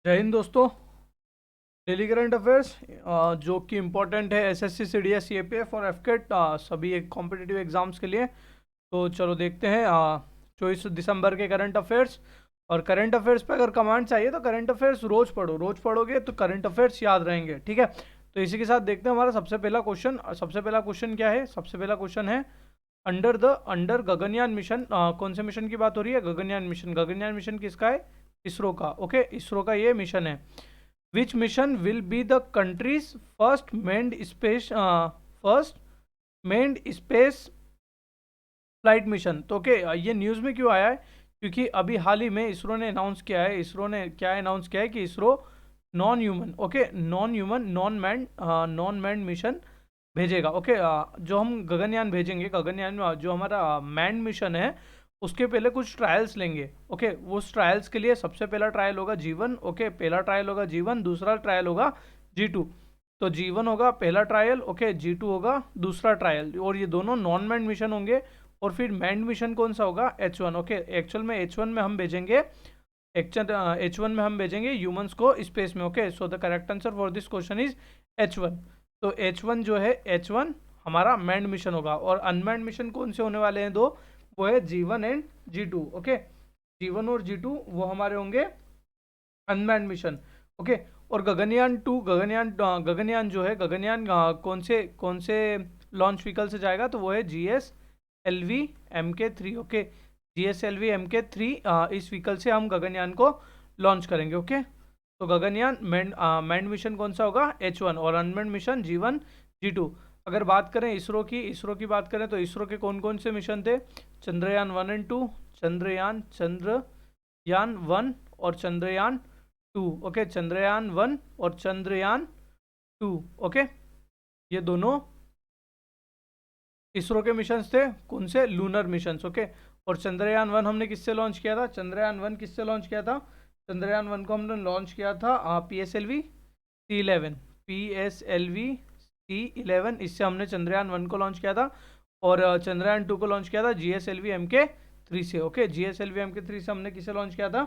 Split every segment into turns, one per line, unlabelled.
जय हिंद दोस्तों। Daily current affairs जो कि इम्पोर्टेंट है एसएससी सीडीएस सीएपीएफ और एफकेट सभी एक कॉम्पिटिटिव एग्जाम्स के लिए। तो चलो देखते हैं 24 दिसंबर के करंट अफेयर्स। और करंट अफेयर्स पे अगर कमांड चाहिए तो करंट अफेयर्स रोज पढ़ो, रोज पढ़ोगे तो करंट अफेयर्स याद रहेंगे। ठीक है, तो इसी के साथ देखते हैं हमारा सबसे पहला क्वेश्चन। सबसे पहला क्वेश्चन क्या है? सबसे पहला क्वेश्चन है अंडर गगनयान मिशन। कौन से मिशन की बात हो रही है? गगनयान मिशन। गगनयान मिशन किसका है? इसरो का। ओके, इसरो का ये मिशन है। विच mission will be the countries first mend space flight mission. तो ओके, ये न्यूज़ में क्यों आया है? क्योंकि अभी हाल ही में इसरो ने अनाउंस किया है, इसरो ने क्या अनाउंस किया है कि ISRO non human, okay, non human non manned mission भेजेगा। ओके, जो हम गगनयान भेजेंगे, गगनयान में जो हमारा मैंड मिशन है उसके पहले कुछ ट्रायल्स लेंगे। ओके, उस ट्रायल्स के लिए सबसे पहला ट्रायल होगा जीवन। ओके, पहला ट्रायल होगा जीवन, दूसरा ट्रायल होगा G2। तो जीवन होगा पहला ट्रायल, ओके, G2 होगा दूसरा ट्रायल, और ये दोनों नॉन मैंड मिशन होंगे। और फिर मैंड मिशन कौन सा होगा? H1। ओके, एक्चुअल में H1 में हम भेजेंगे H1 में हम भेजेंगे ह्यूमंस को स्पेस में। Okay, so the correct answer for this question is H1। तो H1 जो है, H1 हमारा मैंड मिशन होगा। और अनमैंड मिशन कौन से होने वाले हैं? दो, वो है G1 and G2। Okay, G1 और G2 वो हमारे होंगे अनमैंड मिशन। ओके, और गगनयान जो है, गगनयान कौन से लॉन्च व्हीकल से जाएगा? तो वो है GSLV Mk3। Okay, GSLV Mk3 इस व्हीकल से हम गगनयान को लॉन्च करेंगे। ओके, तो गगनयान मैंड मिशन कौन सा होगा? H1, और अनमैंड मिशन G1 G2। अगर बात करें इसरो की बात करें तो इसरो के कौन कौन से मिशन थे? चंद्रयान 1 एंड 2, चंद्रयान 1 और चंद्रयान 2। ओके, चंद्रयान 1 और चंद्रयान 2। ओके, ये दोनों इसरो के मिशंस थे। कौन से? Lunar missions. ओके, और चंद्रयान 1 हमने किससे लॉन्च किया था? चंद्रयान 1 किससे लॉन्च किया था? चंद्रयान 1 को हमने लॉन्च किया था PSLV C11, PSLV C11, इससे हमने चंद्रयान 1 को लॉन्च किया था। और चंद्रयान 2 को लॉन्च किया था GSLV Mk3 से। ओके, GSLV Mk3 से हमने किसे लॉन्च किया था?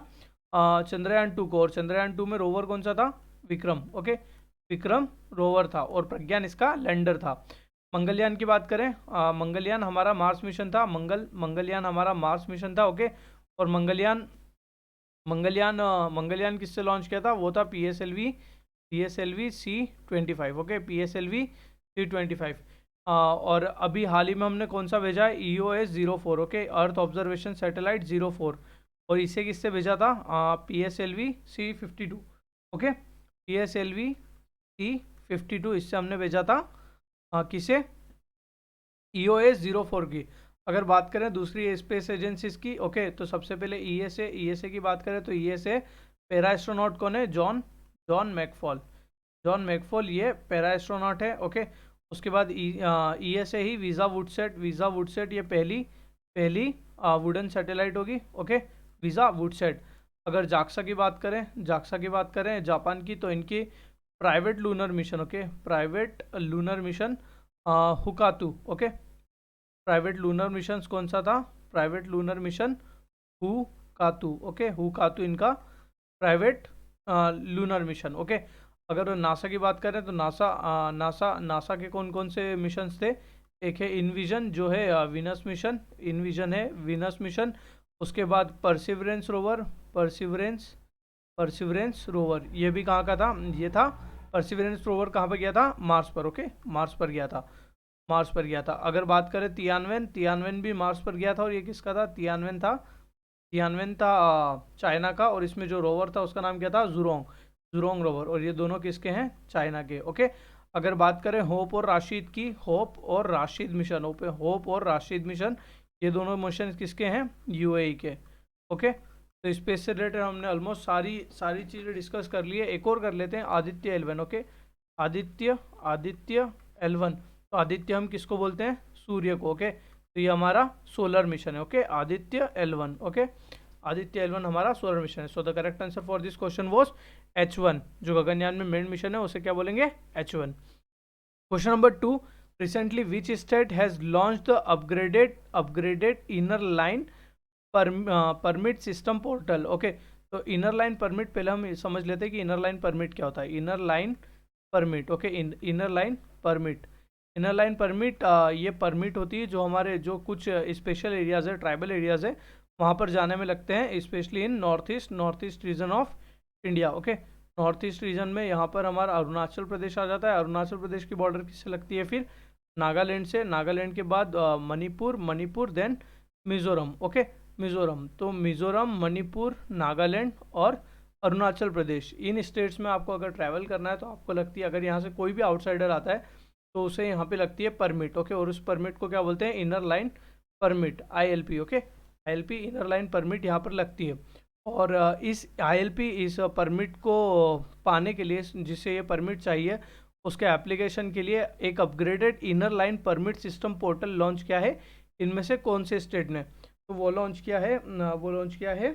चंद्रयान 2 को। और चंद्रयान 2 में रोवर कौन सा था? विक्रम। ओके, विक्रम रोवर था, और प्रज्ञान इसका लैंडर था। मंगलयान की बात करें, मंगलयान हमारा मार्स मिशन था। मंगलयान हमारा मार्स मिशन था। ओके, और मंगलयान किससे लॉन्च किया था? वो था PSLV C25। Okay, PSLV C25। और अभी हाल ही में हमने कौन सा भेजा है? EOS-04। Okay, earth observation satellite 04। और इसे किससे भेजा था? PSLV C52। Okay, PSLV C52 इससे हमने भेजा था किसे? EOS-04 की। अगर बात करें दूसरी स्पेस एजेंसीज की, ओके, तो सबसे पहले ESA की बात करें तो ESA पैरा एस्ट्रोनॉट कौन है? जॉन मैकफॉल ये पैरा एस्ट्रोनॉट है। ओके, उसके बाद ESA ही वीज़ा वुडसेट ये पहली वुडन सैटेलाइट होगी। ओके, वीज़ा वुडसेट। अगर जाक्सा की बात करें जापान की, तो इनकी private lunar mission. Okay, private lunar mission Hakuto. Okay, private lunar mission कौन सा था? Private lunar mission Hakuto. Okay, Hakuto इनका प्राइवेट लूनर मिशन। ओके, अगर नासा की बात करें तो नासा के कौन कौन से मिशंस थे? एक है इनविजन जो है वीनस मिशन, इनविजन है वीनस मिशन। उसके बाद परसिवरेंस रोवर ये भी कहाँ का था? ये था परसिवरेंस रोवर कहाँ पर गया था? मार्स पर। ओके, मार्स पर गया था। अगर बात करें तियानवेन भी मार्स पर गया था। और ये किसका था? तियानवेन था चाइना का। और इसमें जो रोवर था उसका नाम क्या था? Zhurong rover. और ये दोनों किसके हैं? चाइना के। ओके, अगर बात करें होप और राशिद मिशन, ये दोनों मिशन किसके हैं? UAE के। ओके, तो स्पेस से रिलेटेड हमने ऑलमोस्ट सारी चीज़ें डिस्कस कर ली है। एक और कर लेते हैं, Aditya L1। Okay, Aditya L1। तो आदित्य हम किसको बोलते हैं? सूर्य को। ओके, तो ये हमारा सोलर मिशन है। Okay, Aditya L1। Okay, Aditya L1 हमारा सोलर मिशन है। So the correct answer for this question was H1। जो गगनयान में मेन मिशन है उसे क्या बोलेंगे? H1। Question number 2, recently which state has launch the upgraded inner line permit system portal. Okay, तो inner line permit पहले हम समझ लेते हैं कि इनर लाइन परमिट क्या होता है। Inner line permit, okay, inner line permit, inner line permit ये परमिट होती है जो हमारे जो कुछ स्पेशल एरियाज है, ट्राइबल एरियाज है, वहाँ पर जाने में लगते हैं, specially in north east region of India. Okay, north east region में यहाँ पर हमारा अरुणाचल प्रदेश आ जाता है। अरुणाचल प्रदेश की बॉर्डर किससे लगती है फिर? नागालैंड से। नागालैंड के बाद मणिपुर देन मिजोरम। ओके, मिजोरम, तो मिजोरम, मणिपुर, नागालैंड और अरुणाचल प्रदेश, इन स्टेट्स में आपको अगर ट्रैवल करना है तो आपको लगती है, अगर यहाँ से कोई भी आउटसाइडर आता है तो उसे यहाँ पे लगती है परमिट। ओके, और उस परमिट को क्या बोलते हैं? Inner line permit, ILP। Okay, ILP inner line permit यहाँ पर लगती है। और इस ILP, इस परमिट को पाने के लिए, जिसे ये परमिट चाहिए, उसके एप्लीकेशन के लिए एक upgraded inner line permit system portal launch किया है। इनमें से कौन से स्टेट ने? तो वो लॉन्च किया है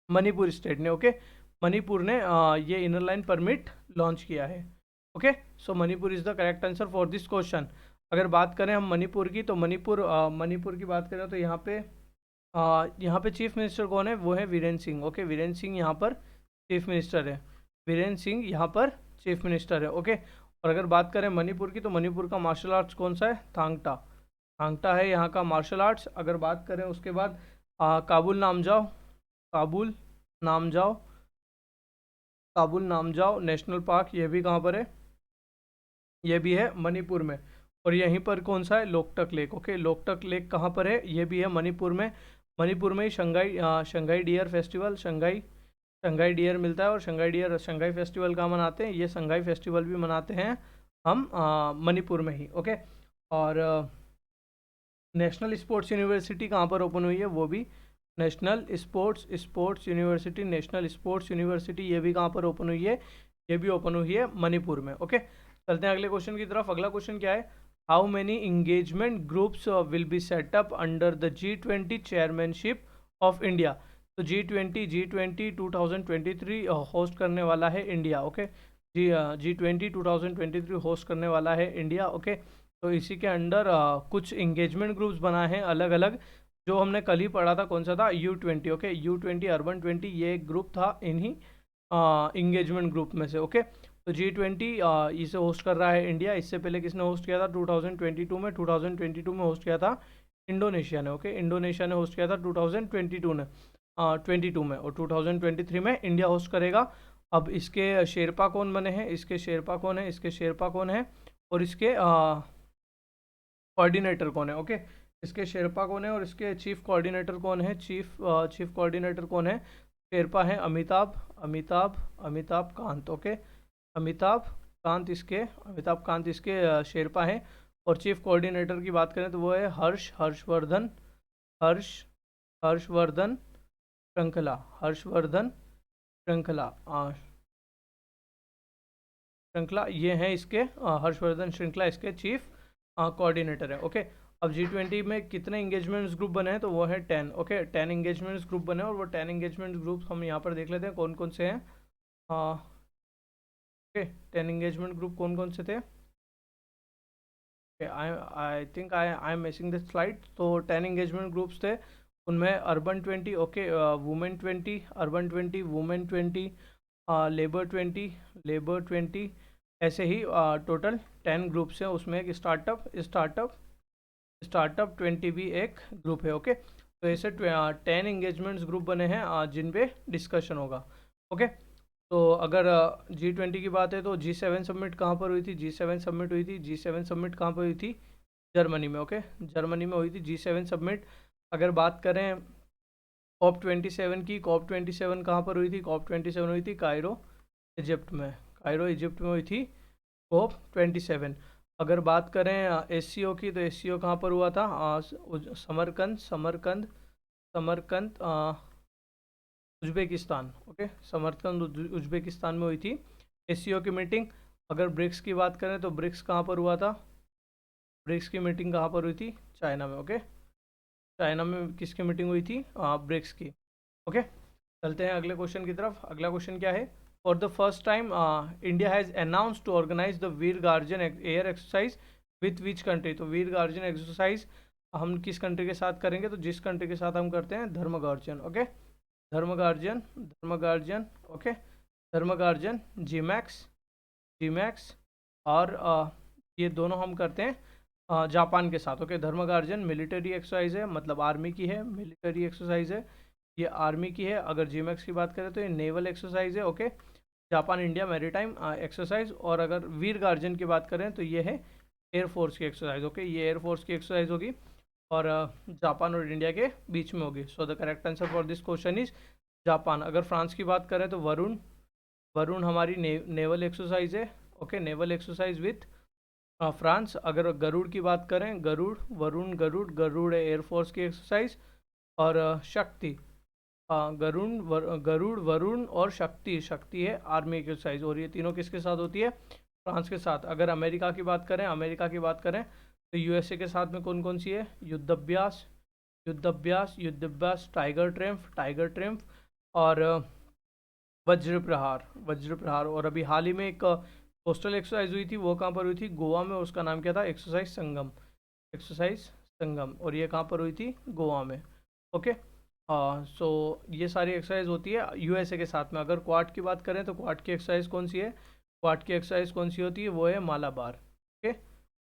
मणिपुर स्टेट ने। ओके, मणिपुर ने ये इनर लाइन परमिट लॉन्च किया है। Okay, so Manipur is the correct answer for this question. अगर बात करें हम मणिपुर की, तो मणिपुर की बात करें तो यहाँ पे चीफ मिनिस्टर कौन है? वो है वीरेंद्र सिंह। ओके, वीरेंद्र सिंह यहाँ पर चीफ मिनिस्टर है। वीरेंद्र सिंह यहाँ पर चीफ मिनिस्टर है। ओके, और अगर बात करें मणिपुर की, तो मणिपुर का मार्शल आर्ट्स कौन सा है? थांगटा। थांगटा है यहाँ का मार्शल आर्ट्स। अगर बात करें उसके बाद काबुल नामजाओ, काबुल नामजाओ, काबुल नामजाओ नेशनल पार्क, ये भी कहाँ पर है? ये भी है मणिपुर में। और यहीं पर कौन सा है? Loktak lake. Okay, Loktak lake कहाँ पर है? ये भी है मणिपुर में। मणिपुर में ही Sangai deer festival, Sangai deer मिलता है। और शंघाई फेस्टिवल कहाँ मनाते हैं? ये शंघाई फेस्टिवल भी मनाते हैं हम मणिपुर में ही। ओके, और नेशनल स्पोर्ट्स यूनिवर्सिटी कहाँ पर ओपन हुई है? वो भी नेशनल स्पोर्ट्स यूनिवर्सिटी, ये भी कहाँ पर ओपन हुई है? ये भी ओपन हुई है मणिपुर में। ओके, चलते हैं अगले क्वेश्चन की तरफ। अगला क्वेश्चन क्या है? How many engagement groups will be set up under the G20 chairmanship of India? तो G20 2023 होस्ट करने वाला है इंडिया। ओके, G20 2023 होस्ट करने वाला है इंडिया। ओके, तो इसी के अंडर कुछ इंगेजमेंट ग्रुप्स बनाए हैं अलग अलग, जो हमने कल ही पढ़ा था। कौन सा था? U20। ओके, U20 अर्बन 20, ये एक ग्रुप था इन्हीं इंगेजमेंट ग्रुप में से। ओके, तो G20 इसे होस्ट कर रहा है इंडिया। इससे पहले किसने होस्ट किया था? 2022 में होस्ट किया था इंडोनेशिया ने। ओके, इंडोनेशिया ने होस्ट किया था 2022 में, 22 में, और 2023 में इंडिया होस्ट करेगा। अब इसके शेरपा कौन बने हैं? इसके शेरपा कौन है? और इसके कोऑर्डिनेटर कौन है? ओके, इसके शेरपा कौन है और इसके चीफ कोऑर्डिनेटर कौन है? चीफ कोऑर्डिनेटर कौन है? शेरपा है अमिताभ कांत। ओके, अमिताभ कांत इसके शेरपा हैं। और चीफ कोऑर्डिनेटर की बात करें तो वो है हर्षवर्धन श्रृंखला, ये हैं इसके हर्षवर्धन श्रृंखला इसके चीफ कोऑर्डिनेटर है। ओके, अब G20 में कितने इंगेजमेंट्स ग्रुप बने हैं? तो वो है 10। ओके, 10 इंगेजमेंट्स ग्रुप बने हैं, और वो 10 इंगेजमेंट ग्रुप हम यहाँ पर देख लेते हैं कौन कौन से हैं। ओके, 10 इंगेजमेंट ग्रुप कौन कौन से थे? I think I am missing this slide. तो 10 इंगेजमेंट ग्रुप्स थे, उनमें urban 20, okay, women 20, urban 20, women 20, labour 20, ऐसे ही टोटल 10 ग्रुप्स हैं। उसमें एक स्टार्टअप 20 भी एक ग्रुप है। ओके, तो ऐसे 10 इंगेजमेंट्स ग्रुप बने हैं जिन पे डिस्कशन होगा। ओके, तो अगर G20 की बात है तो G7 समिट कहाँ पर हुई थी? G7 समिट कहाँ पर हुई थी? जर्मनी में। ओके, जर्मनी में हुई थी G7 समिट। अगर बात करें COP27 की, COP27 कहाँ पर हुई थी? COP27 हुई थी कायरो इजिप्ट में हुई थी COP27। अगर बात करें SCO की, तो SCO कहाँ पर हुआ था? Samarkand Uzbekistan. Okay, Samarkand Uzbekistan में हुई थी SCO की मीटिंग। अगर ब्रिक्स की बात करें तो ब्रिक्स कहाँ पर हुआ था? ब्रिक्स की मीटिंग कहाँ पर हुई थी? चाइना में। ओके, चाइना में किसकी मीटिंग हुई थी? ब्रिक्स की। ओके, चलते हैं अगले क्वेश्चन की तरफ। अगला क्वेश्चन क्या है? For the first time India has announced to organise the Veer Guardian air exercise with which country? तो वीर गार्जियन एक्सरसाइज हम किस कंट्री के साथ करेंगे? तो जिस कंट्री के साथ हम करते हैं धर्म गार्जियन। ओके, धर्मगार्जियन ओके, धर्मगार्जियन, जी मैक्स और ये दोनों हम करते हैं जापान के साथ। ओके, धर्मगार्जियन मिलिट्री एक्सरसाइज है, मतलब आर्मी की है, मिलिट्री एक्सरसाइज है, ये आर्मी की है। अगर जी मैक्स की बात करें तो ये नेवल एक्सरसाइज है। Okay, Japan India maritime exercise. और अगर वीर गार्जियन की बात करें तो ये है एयरफोर्स की एक्सरसाइज। ओके, ये एयरफोर्स की एक्सरसाइज होगी और जापान और इंडिया के बीच में होगी। So the correct answer for this question is Japan. अगर फ्रांस की बात करें तो वरुण, वरुण हमारी नेवल एक्सरसाइज है। Okay, naval exercise with France. अगर गरुड़ की बात करें, गरुड़, वरुण गरुड़, गरुड़ है एयरफोर्स की एक्सरसाइज। और शक्ति, गरुड़, वरुण और शक्ति, शक्ति है आर्मी की एक्सरसाइज। और ये तीनों किसके साथ होती है? फ्रांस के साथ। अगर अमेरिका की बात करें, अमेरिका की बात करें तो यूएसए के साथ में कौन कौन सी है? युद्धाभ्यास, युद्धाभ्यास, युद्धाभ्यास, टाइगर ट्रिम्फ, टाइगर ट्रिम्फ और वज्र प्रहार, वज्र प्रहार। और अभी हाल ही में एक कोस्टल एक्सरसाइज हुई थी, वो कहाँ पर हुई थी? गोवा में। उसका नाम क्या था? एक्सरसाइज संगम, एक्सरसाइज संगम। और ये कहाँ पर हुई थी? गोवा में। ओके, सो ये सारी एक्सरसाइज होती है यूएसए के साथ में। अगर क्वाड की बात करें तो क्वाड की एक्सरसाइज कौन सी है? क्वाड की एक्सरसाइज कौन सी होती है? वो है मालाबार। ओके,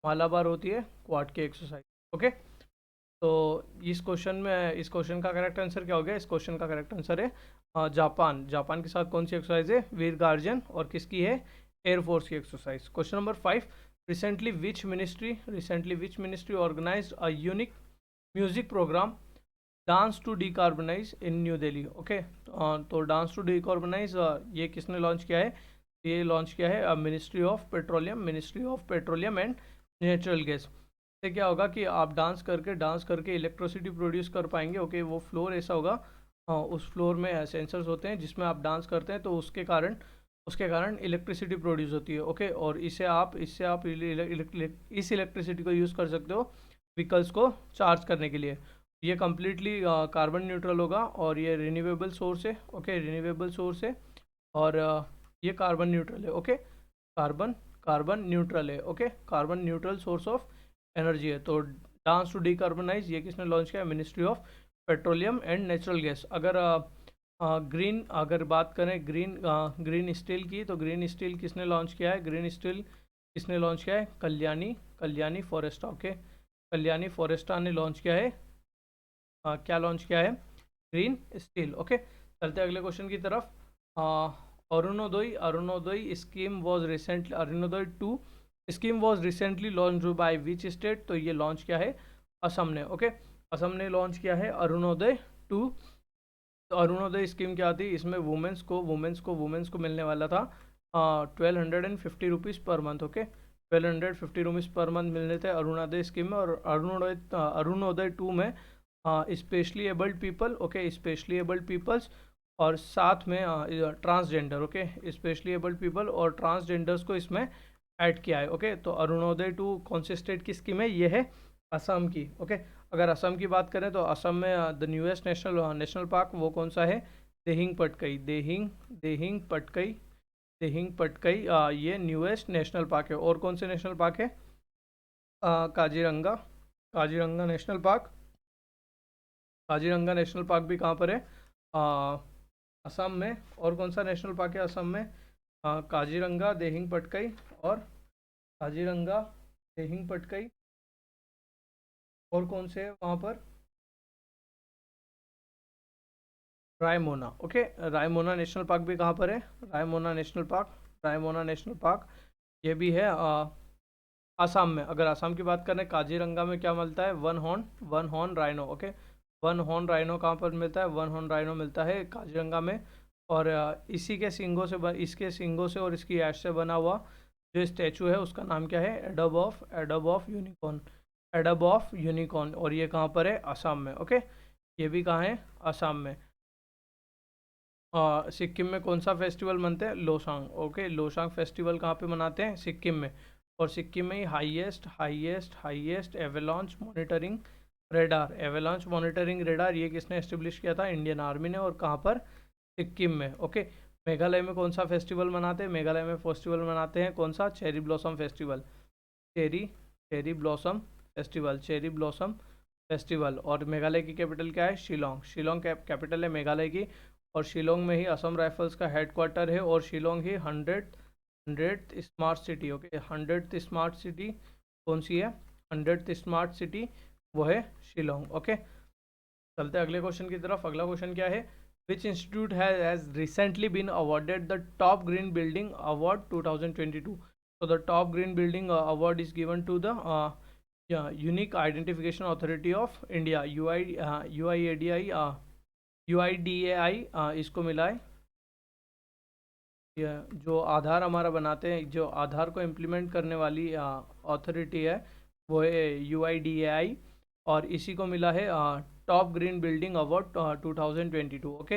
मालाबार होती है क्वाड की एक्सरसाइज। ओके, तो इस क्वेश्चन में, इस क्वेश्चन का करेक्ट आंसर क्या हो गया? इस क्वेश्चन का करेक्ट आंसर है जापान। जापान के साथ कौन सी एक्सरसाइज है? वीर गार्जियन। और किसकी है? एयरफोर्स की exercise. Question number 5, recently which ministry organised a unique music programme dance to decarbonise in New Delhi? Okay, तो डांस टू डिकार्बनाइज ये किसने लॉन्च किया है? ये लॉन्च किया है ministry of petroleum, ministry of petroleum and natural gas. से क्या होगा कि आप डांस करके इलेक्ट्रिसिटी प्रोड्यूस कर पाएंगे। ओके, वो फ्लोर ऐसा होगा, उस फ्लोर में सेंसर्स होते हैं जिसमें आप डांस करते हैं, तो उसके कारण इलेक्ट्रिसिटी प्रोड्यूस होती है। ओके, और इससे आप इस इलेक्ट्रिसिटी को यूज़ कर सकते हो व्हीकल्स को चार्ज करने के लिए। ये कम्प्लीटली कार्बन न्यूट्रल होगा और ये रिन्यूएबल सोर्स है। ओके, रिन्यूएबल सोर्स है और ये कार्बन न्यूट्रल है। ओके, कार्बन न्यूट्रल है। Okay, carbon neutral source of energy है। तो डांस टू डिकार्बनाइज ये किसने लॉन्च किया? Ministry of petroleum and natural gas. अगर ग्रीन, अगर बात करें ग्रीन स्टील की, तो ग्रीन स्टील किसने लॉन्च किया है? ग्रीन स्टील किसने लॉन्च किया है? Kalyani Foresta. Okay, Kalyani Foresta ने लॉन्च किया है क्या लॉन्च किया है? Green steel. ओके, चलते अगले क्वेश्चन की तरफ। Arunodaya scheme was recently, Arunodaya 2 scheme was recently launch by which state? तो ये लॉन्च किया है असम ने। ओके, असम ने लॉन्च किया है अरुणोदय 2। तो अरुणोदय स्कीम क्या थी? इसमें वुमेंस को मिलने वाला था 1250 rupees per month. Okay, 1250 rupees per month मिलने थे अरुणोदय स्कीम में। और अरुणोदय 2 में specially abled people, okay, specially abled peoples और साथ में transgender. Okay, specially abled people और ट्रांसजेंडर्स को इसमें ऐड किया है। ओके, तो अरुणोदय 2 कौन से स्टेट की स्कीम है? ये है असम की। ओके, अगर असम की बात करें तो असम में द न्यूएस्ट नेशनल पार्क वो कौन सा है? देहिंग पटकई, देहिंग पटकई ये न्यूएस्ट नेशनल पार्क है। और कौन से नेशनल पार्क है? Kaziranga national park. Kaziranga national park भी कहाँ पर है? असम में। और कौन सा नेशनल पार्क है असम में? काजीरंगा, देहिंग पटकई और काजीरंगा, देहिंग पटकई। और कौन से है वहाँ पर? Raimona. Okay, Raimona national park भी कहाँ पर है? रायमोना नेशनल पार्क ये भी है आसाम में। अगर आसाम की बात करें, काजीरंगा में क्या मिलता है? One horn rhino. Okay, one horn rhino कहाँ पर मिलता है? वन हॉर्न राइनो मिलता है काजीरंगा में। और इसके सींगों से और इसकी ऐश से बना हुआ जो स्टैचू है उसका नाम क्या है? एडब ऑफ यूनिकॉर्न, एडब ऑफ यूनिकॉर्न। और ये कहाँ पर है? असम में। ओके, ये भी कहाँ है? असम में। सिक्किम में कौन सा फेस्टिवल मनते हैं? लोसांग। ओके, लोसांग फेस्टिवल कहाँ पे मनाते हैं? सिक्किम में। और सिक्किम में ही हाईएस्ट एवेलांच मॉनिटरिंग रेडार ये किसने एस्टेब्लिश किया था? इंडियन आर्मी ने। और कहाँ पर? सिक्किम में। ओके, मेघालय में कौन सा फेस्टिवल मनाते हैं? मेघालय में फेस्टिवल मनाते हैं कौन सा? Cherry blossom festival. Cherry blossom festival, cherry blossom festival. और मेघालय की कैपिटल क्या है? शिलोंग। शिलोंग कैपिटल है मेघालय की, और शिलोंग में ही असम राइफल्स का हेडक्वार्टर है, और शिलोंग ही 100th smart city. Okay, 100th smart city कौन सी है? 100th स्मार्ट सिटी वो है शिलोंग। ओके, चलते हैं अगले क्वेश्चन की तरफ। अगला क्वेश्चन क्या है? Which institute has recently been awarded the top green building award 2022? So the top green building award is given to the Unique Identification Authority of India, UIDAI, इसको मिला है। जो आधार हमारा बनाते हैं, जो आधार को इम्प्लीमेंट करने वाली अथॉरिटी है वो है UIDAI, और इसी को मिला है top green building award 2022। Okay,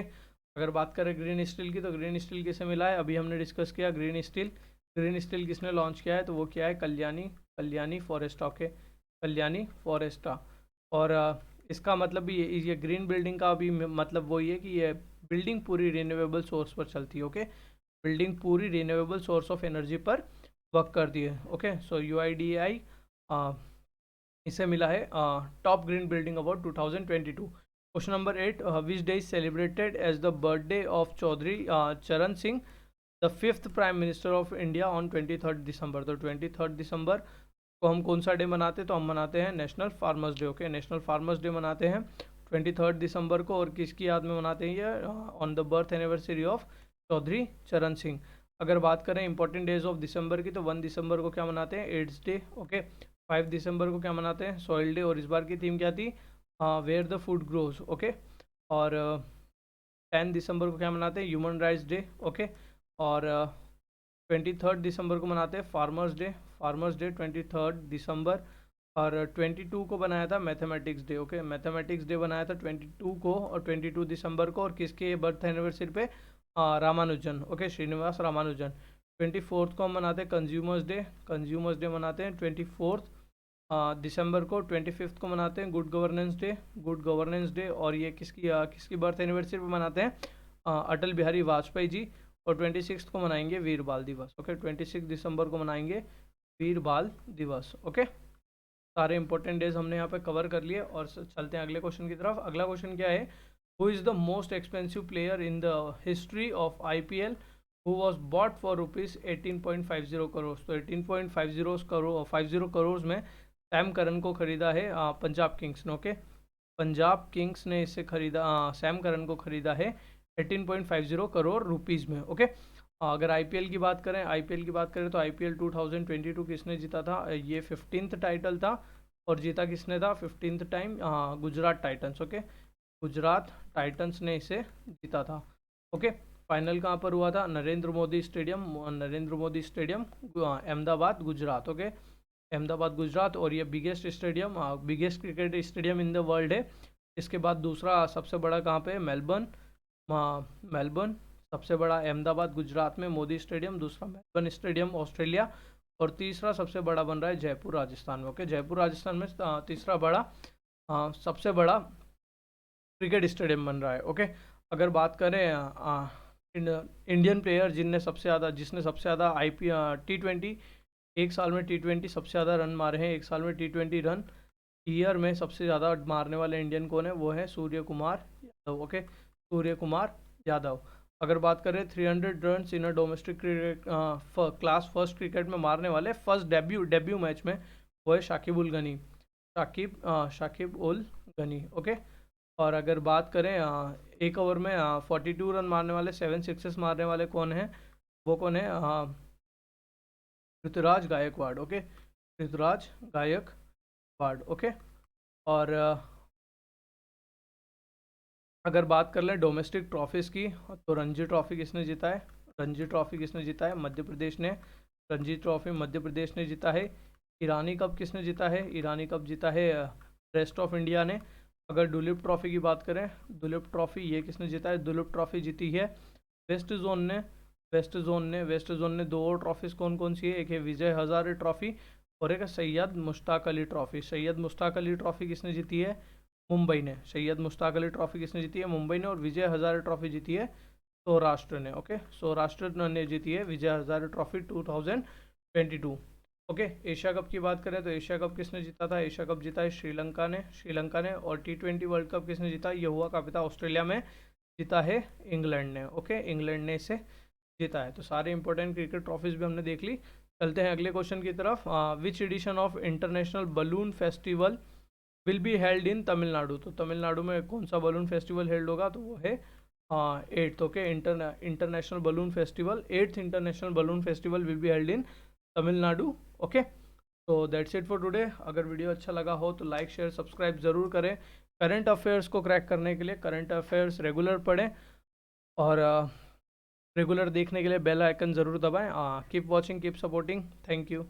अगर बात करें ग्रीन स्टील की, तो ग्रीन स्टील किसे मिला है? अभी हमने डिस्कस किया ग्रीन स्टील। ग्रीन स्टील किसने लॉन्च किया है? तो वो क्या है? Kalyani Foresta. Okay, Kalyani Foresta. और इसका मतलब भी ये ग्रीन बिल्डिंग का भी मतलब वही है कि ये बिल्डिंग पूरी रिन्यूएबल सोर्स पर चलती है। ओके, बिल्डिंग पूरी रिन्यूएबल सोर्स ऑफ एनर्जी पर वर्क करती है। ओके, सो UIDAI इसे मिला है top green building award 2022। Question number 8, which day is celebrated as the birthday of Chaudhary Charan Singh, the 5th prime minister of India, on 23 December? तो 23 दिसंबर को हम कौन सा डे मनाते हैं? तो हम मनाते हैं national farmers day. Okay, national farmers day मनाते हैं 23 दिसंबर को। और किसकी याद में मनाते हैं ये? On the birth anniversary of Chaudhary Charan Singh. अगर बात करें इंपॉर्टेंट डेज ऑफ दिसंबर की, तो 1 दिसंबर को क्या मनाते हैं? Ads day. ओके, 5 दिसंबर को क्या मनाते हैं? Soil day. और इस बार की थीम क्या थी? Where the food grows. Okay, और 10 दिसंबर को क्या मनाते हैं? Human rights day. ओके, और 23 दिसंबर को मनाते हैं फार्मर्स डे। फार्मर्स डे 23 दिसंबर। और 22 को बनाया था mathematics day. Okay, mathematics day बनाया था 22 को, और 22 दिसंबर को। और किसके बर्थ एनिवर्सरी पे? रामानुजन। ओके, श्रीनिवास रामानुजन। 24 को हम मनाते हैं कंज्यूमर्स डे। कंज्यूमर्स डे मनाते हैं 24 दिसंबर को। 25 को मनाते हैं good governance day. Good governance day. और ये किसकी बर्थ एनिवर्सरी पे मनाते हैं? अटल बिहारी वाजपेयी जी। और 26 को मनाएंगे वीर बाल दिवस। ओके, 26 दिसंबर को मनाएंगे वीर बाल दिवस। ओके, सारे इंपॉर्टेंट डेज हमने यहाँ पे कवर कर लिए। और चलते हैं अगले क्वेश्चन की तरफ। अगला क्वेश्चन क्या है? Who is the most expensive player in the history of IPL who was bought for rupees 18.50 crore? तो 18.50 करोड़ में सैम करन को खरीदा है पंजाब किंग्स ने। ओके, पंजाब किंग्स ने इसे खरीदा, सैम करन को खरीदा है 18.50 करोड़ रुपीज़ में। ओके, अगर IPL की बात करें तो IPL 2022 किसने जीता था? ये 15th टाइटल था, और जीता किसने था 15th time? Gujarat titans. Okay, Gujarat titans ने इसे जीता था। ओके, फाइनल कहाँ पर हुआ था? नरेंद्र मोदी स्टेडियम अहमदाबाद गुजरात। ओके, अहमदाबाद गुजरात। और ये biggest cricket stadium in the world है। इसके बाद दूसरा सबसे बड़ा कहाँ पे है? मेलबर्न। सबसे बड़ा अहमदाबाद गुजरात में मोदी स्टेडियम, दूसरा मेलबर्न स्टेडियम ऑस्ट्रेलिया, और तीसरा सबसे बड़ा बन रहा है जयपुर राजस्थान में। ओके, जयपुर राजस्थान में तीसरा बड़ा सबसे बड़ा क्रिकेट स्टेडियम बन रहा है। ओके, अगर बात करें इंडियन प्लेयर जिसने सबसे ज़्यादा T20 एक साल में T20 सबसे ज़्यादा रन मारे हैं, एक साल में T20 रन ईयर में सबसे ज़्यादा मारने वाले इंडियन कौन है? वो है सूर्य कुमार यादव। ओके, सूर्य कुमार यादव। अगर बात करें 300 run in a domestic cricket class first cricket में मारने वाले फर्स्ट डेब्यू मैच में, वो है शाकिब उल गनी। ओके, और अगर बात करें एक ओवर में 42 रन मारने वाले, 7 सिक्सेस मारने वाले कौन है? वो कौन है? ऋतुराज गायकवाड़। ओके, ऋतुराज गायकवाड़। ओके, और अगर बात कर लें डोमेस्टिक ट्रॉफीज़ की, तो रणजी ट्रॉफी किसने जीता है? मध्य प्रदेश ने। रणजी ट्रॉफी मध्य प्रदेश ने जीता है। ईरानी कप किसने जीता है? ईरानी कप जीता है रेस्ट ऑफ इंडिया ने। अगर दुलीप ट्रॉफी की बात करें, दुलीप ट्रॉफी ये किसने जीता है? दुलीप ट्रॉफी जीती है वेस्ट जोन ने। दो और ट्रॉफीज़ कौन सी है? एक है विजय हज़ारे ट्रॉफी, और एक है सैयद मुश्ताक अली ट्रॉफी। सैयद मुश्ताक अली ट्रॉफी किसने जीती है? मुंबई ने। सैयद मुश्ताक अली ट्रॉफी किसने जीती है? मुंबई ने। और विजय हज़ारे ट्रॉफी जीती है सौराष्ट्र ने। ओके, सौराष्ट्र ने जीती है Vijay Hazare trophy 2022। Okay, Asia cup की बात करें तो एशिया कप किसने जीता था? एशिया कप जीता है श्रीलंका ने। और T20 वर्ल्ड कप किसने जीता? ये हुआ कापिता ऑस्ट्रेलिया में, जीता है इंग्लैंड ने। ओके, इंग्लैंड ने इसे जीता है। तो सारे इंपॉर्टेंट क्रिकेट ट्रॉफीज भी हमने देख ली। चलते हैं अगले क्वेश्चन की तरफ। Which edition of international balloon festival will be held in Tamil Nadu? तो तमिलनाडु में कौन सा बलून फेस्टिवल हेल्ड होगा? तो वो है eighth. Okay, international balloon festival, eighth international balloon festival will be held in Tamil Nadu. Okay, तो दैट्स इट फॉर टुडे। अगर वीडियो अच्छा लगा हो तो लाइक शेयर सब्सक्राइब ज़रूर करें। करंट अफेयर्स को क्रैक करने के लिए करंट अफेयर्स रेगुलर पढ़ें, और रेगुलर देखने के लिए बेल आइकन ज़रूर दबाएं। Keep watching, keep supporting, thank you.